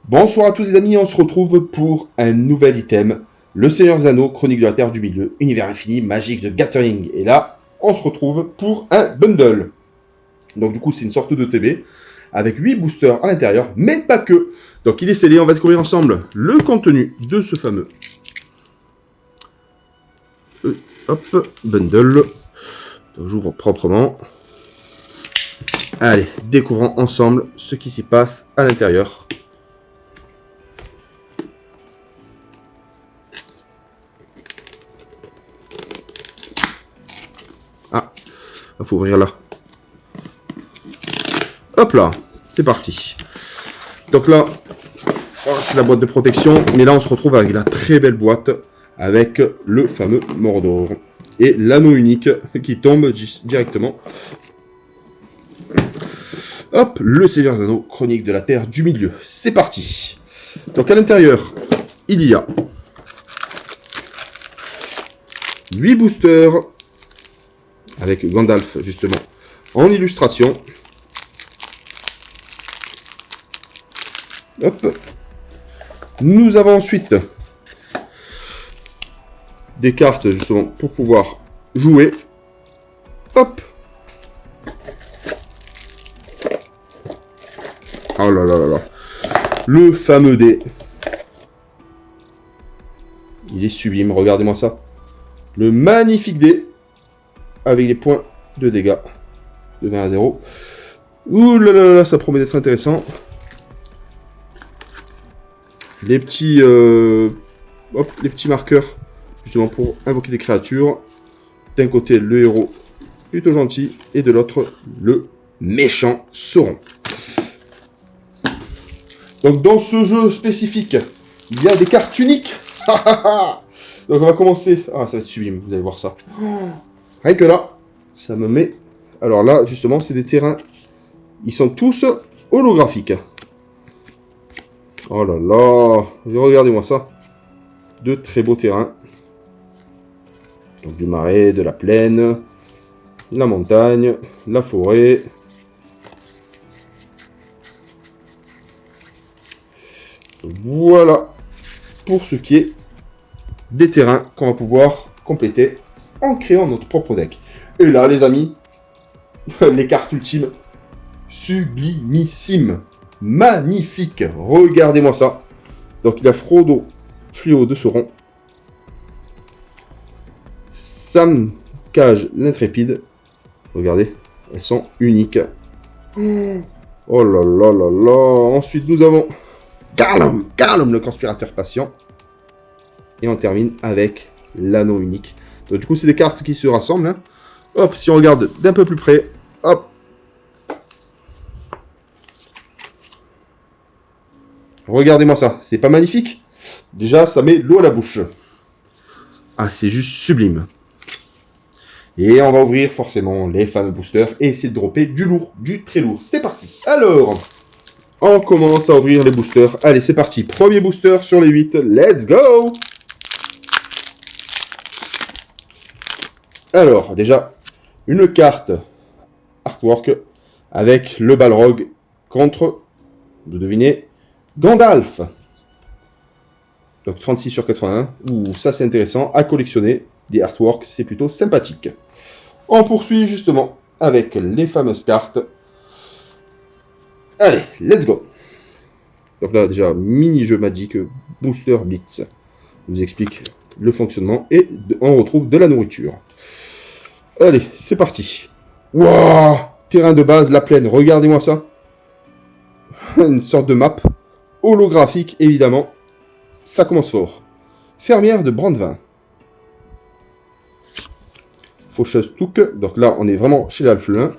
Bonsoir à tous les amis, on se retrouve pour un nouvel item, le Seigneur des Anneaux, Chronique de la Terre du Milieu, univers infini, magique de Gathering. Et là, on se retrouve pour un bundle. Donc du coup, c'est une sorte de TB, avec 8 boosters à l'intérieur, mais pas que. Donc il est scellé, on va découvrir ensemble le contenu de ce fameux hop, bundle. Donc j'ouvre proprement. Allez, découvrons ensemble ce qui s'y passe à l'intérieur. Ah, il faut ouvrir là. Hop là, c'est parti. Donc là, c'est la boîte de protection, mais là on se retrouve avec la très belle boîte avec le fameux Mordor et l'anneau unique qui tombe directement. Hop, le Seigneur des Anneaux, Chronique de la Terre du Milieu. C'est parti. Donc à l'intérieur, il y a 8 boosters avec Gandalf justement en illustration. Hop. Nous avons ensuite des cartes justement pour pouvoir jouer. Hop. Oh là là là là. Le fameux dé. Il est sublime, regardez-moi ça. Le magnifique dé avec les points de dégâts de 20 à 0. Ouh là là là, ça promet d'être intéressant. Les petits, les petits marqueurs, justement pour invoquer des créatures. D'un côté, le héros plutôt gentil, et de l'autre, le méchant Sauron. Donc dans ce jeu spécifique, il y a des cartes uniques. Donc on va commencer. Ah, ça va être sublime, vous allez voir ça. Rien que là, ça me met... Alors là, justement, c'est des terrains. Ils sont tous holographiques. Oh là là, regardez-moi ça. De très beaux terrains. Donc du marais, de la plaine, la montagne, la forêt. Voilà pour ce qui est des terrains qu'on va pouvoir compléter en créant notre propre deck. Et là, les amis, les cartes ultimes, sublimissimes, magnifiques. Regardez-moi ça. Donc il y a Frodo, Fléau de Sauron, Sam Cage l'intrépide. Regardez, elles sont uniques. Oh là là là là. Ensuite, nous avons Garlum, le conspirateur patient. Et on termine avec l'anneau unique. Donc du coup, c'est des cartes qui se rassemblent. Hein. Hop, si on regarde d'un peu plus près, hop. Regardez-moi ça, c'est pas magnifique? Déjà, ça met l'eau à la bouche. Ah, c'est juste sublime. Et on va ouvrir forcément les fameux boosters et essayer de dropper du lourd, du très lourd. C'est parti. Alors, on commence à ouvrir les boosters. Allez, c'est parti. Premier booster sur les 8. Let's go! Alors, déjà, une carte artwork avec le Balrog contre, vous devinez, Gandalf. Donc 36 sur 81. Ouh, ça c'est intéressant à collectionner. Les artworks, c'est plutôt sympathique. On poursuit justement avec les fameuses cartes. Allez, let's go. Donc là, déjà, mini-jeu Magic Booster Blitz. Je vous explique le fonctionnement et on retrouve de la nourriture. Allez, c'est parti. Waouh! Terrain de base, la plaine, regardez-moi ça. Une sorte de map holographique, évidemment. Ça commence fort. Fermière de Brandevin. Faucheuse Touk. Donc là, on est vraiment chez l'Alflin.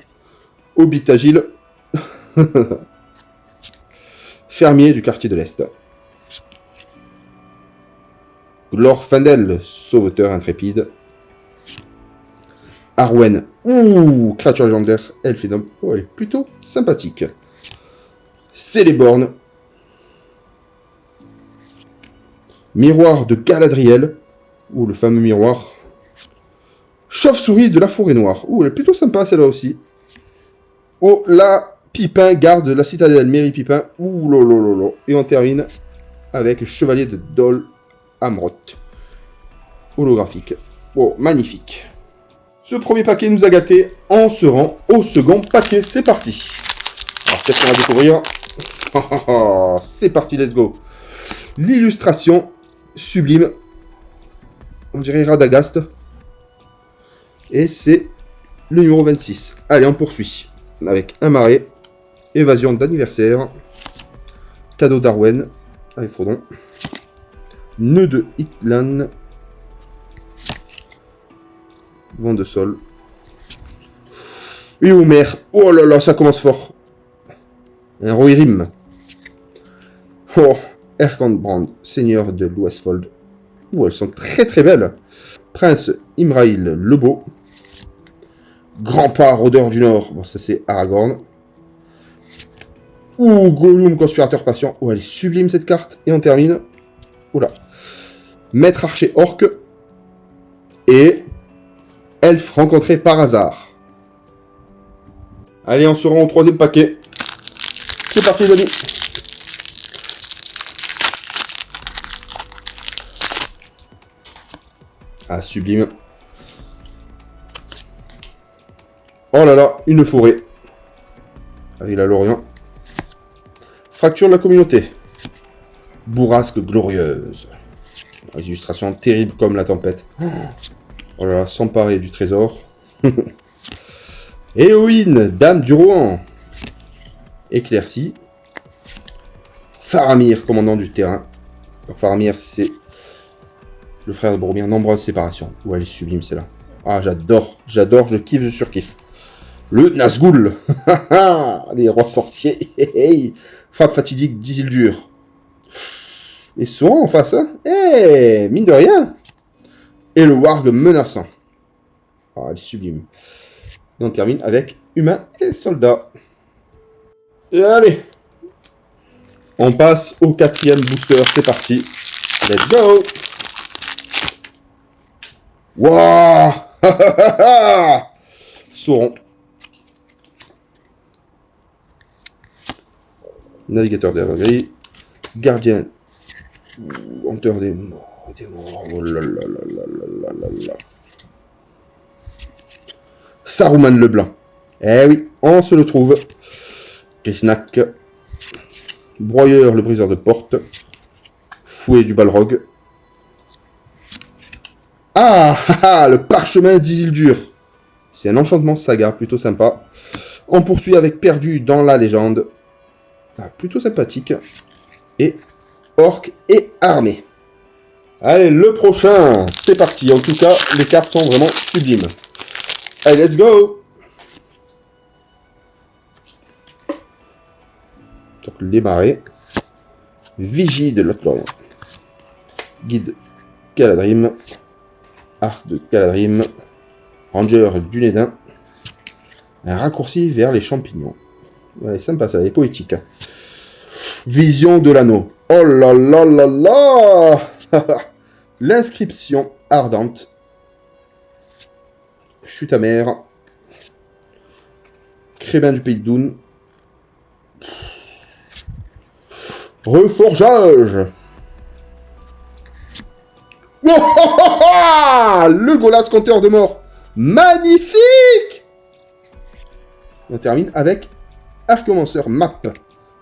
Hobbit Agile. Fermier du quartier de l'Est. Glorfindel, sauveteur intrépide. Arwen. Ouh, créature légendaire. Elfe et homme. Oh, elle est plutôt sympathique. Céléborn. Miroir de Galadriel. Ouh, le fameux miroir. Chauve-souris de la forêt noire. Ouh, elle est plutôt sympa celle-là aussi. Oh, la Pipin, garde de la citadelle, Merry Pipin. Ouh lolololo. Et on termine avec Chevalier de Dol Amrot. Holographique. Oh, magnifique. Ce premier paquet nous a gâté. On se rend au second paquet. C'est parti. Alors, qu'est-ce qu'on va découvrir? C'est parti, let's go. L'illustration sublime. On dirait Radagast. Et c'est le numéro 26. Allez, on poursuit. Avec un marais. Évasion d'anniversaire. Cadeau d'Arwen. Avec Frodon. Nœud de Hitlan. Vent de sol. Et Homer. Oh là là, ça commence fort. Un Rohirrim. Oh, Erkenbrand, seigneur de l'Westfold. Oh, elles sont très très belles. Prince Imrail le Beau. Grand-père rôdeur du Nord. Bon, ça c'est Aragorn. Ouh, Gollum, conspirateur patient. Oh, elle est sublime cette carte. Et on termine. Oula. Maître archer orc. Et elfe rencontré par hasard. Allez, on se rend au troisième paquet. C'est parti, les amis. Ah, sublime. Oh là là, une forêt. Avec la Lorient. Fracture de la communauté. Bourrasque glorieuse. Illustration terrible comme la tempête. Oh là là, s'emparer du trésor. Éowyn, dame du Rohan. Éclaircie. Faramir, commandant du terrain. Donc, Faramir, c'est le frère de Boromir. Nombreuses séparations. Oh, elle est sublime, celle-là. Ah, j'adore, je kiffe, je surkiffe. Le Nazgûl. Les rois sorciers. Frappe fatidique d'Isildur. Et Sauron en face, hein. Eh, mine de rien. Et le Warg menaçant. Ah, elle est sublime. Et on termine avec Humains et Soldats. Et allez. On passe au quatrième booster. C'est parti. Let's go. Waouh. Sauron. Navigateur des Gris. Gardien. Hanteur des morts. Oh là là là là là là. Saruman le Blanc. Eh oui, on se le trouve. Grisnak. Broyeur le briseur de porte. Fouet du Balrog. Ah, le parchemin d'Isildur. C'est un enchantement saga, plutôt sympa. On poursuit avec Perdu dans la légende. Ah, plutôt sympathique. Et Orc et Armée. Allez, le prochain. C'est parti. En tout cas, les cartes sont vraiment sublimes. Allez, let's go. Donc, les marais. Vigie de Lothlorien. Guide Galadrim. Arc de Galadrim. Ranger du Nédin. Un raccourci vers les champignons. Ouais, sympa, ça est poétique. Hein. Vision de l'anneau. Oh là là là là. L'inscription ardente. Chute amère. Crébin du pays de Doune. Reforgeage. Oh, oh, oh, oh, le Golas compteur de mort. Magnifique. On termine avec Archcommenseur Map.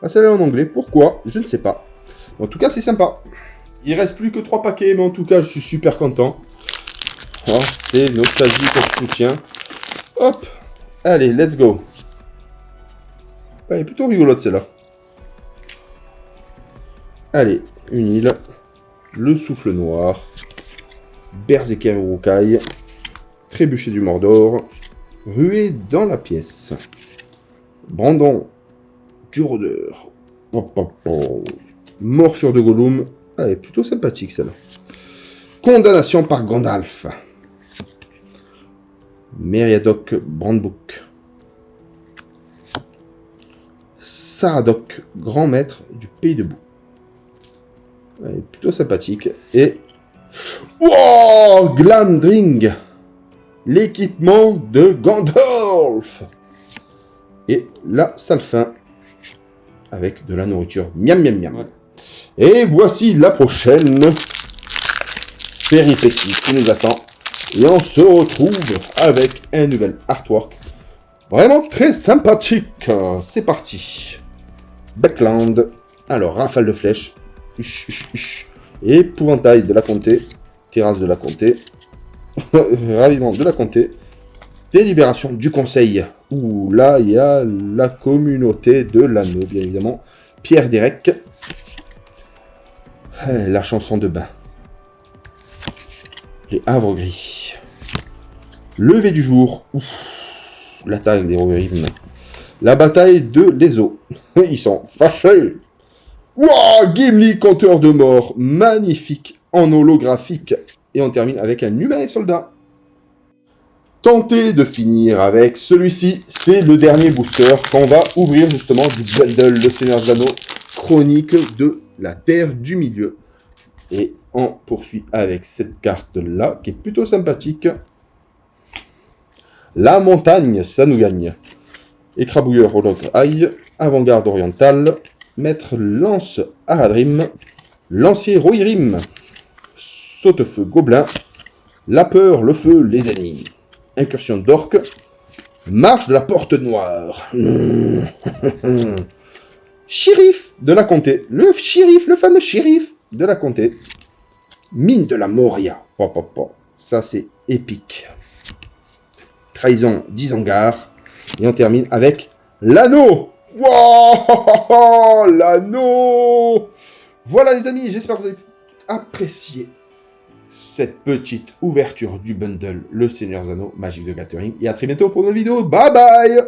Ah, celle-là en anglais. Pourquoi? Je ne sais pas. En tout cas, c'est sympa. Il reste plus que 3 paquets, mais en tout cas, je suis super content. Oh, c'est nostalgie que je soutiens. Hop. Allez, let's go. Elle est plutôt rigolote, celle-là. Allez, une île. Le souffle noir. Berserker Urukai. Trébuchet du Mordor. Ruée dans la pièce. Brandon du rôdeur. Morsure de Gollum. Elle est plutôt sympathique, celle-là. Condamnation par Gandalf. Meriadoc Brandebook. Saradoc, grand maître du pays de boue. Elle est plutôt sympathique. Et... Oh, Glamdring. L'équipement de Gandalf. Et la salle fin. Avec de la nourriture. Miam, miam, miam. Ouais. Et voici la prochaine péripétie qui nous attend. Et on se retrouve avec un nouvel artwork. Vraiment très sympathique. C'est parti. Backland. Alors, rafale de flèches. Épouvantail de la comté. Terrasse de la comté. Raviment de la comté. Délibération du conseil. Ouh, là, il y a la communauté de l'anneau, bien évidemment. Pierre Derek. La chanson de bain. Les havres gris. Lever du jour. Ouf. L'attaque des Rohirrim. La bataille de l'Ezo. Ils sont fâchés. Wouah, Gimli, compteur de mort. Magnifique en holographique. Et on termine avec un humain et soldat. Tentez de finir avec celui-ci. C'est le dernier booster qu'on va ouvrir justement du bundle Le Seigneur des Anneaux. Chronique de la Terre du Milieu. Et on poursuit avec cette carte-là, qui est plutôt sympathique. La montagne, ça nous gagne. Écrabouilleur Holograil, avant-garde orientale, maître lance Aradrim, lancier Rohirrim, saute-feu gobelin, la peur, le feu, les ennemis, incursion d'orque, marche de la porte noire, shérif de la comté, le fameux shérif de la comté, mine de la Moria, ça c'est épique. Trahison d'Isengard. Et on termine avec l'anneau. Wow, l'anneau. Voilà les amis, j'espère que vous avez apprécié cette petite ouverture du bundle Le Seigneur des Anneaux, Magic the Gathering. Et à très bientôt pour une nouvelle vidéo. Bye bye.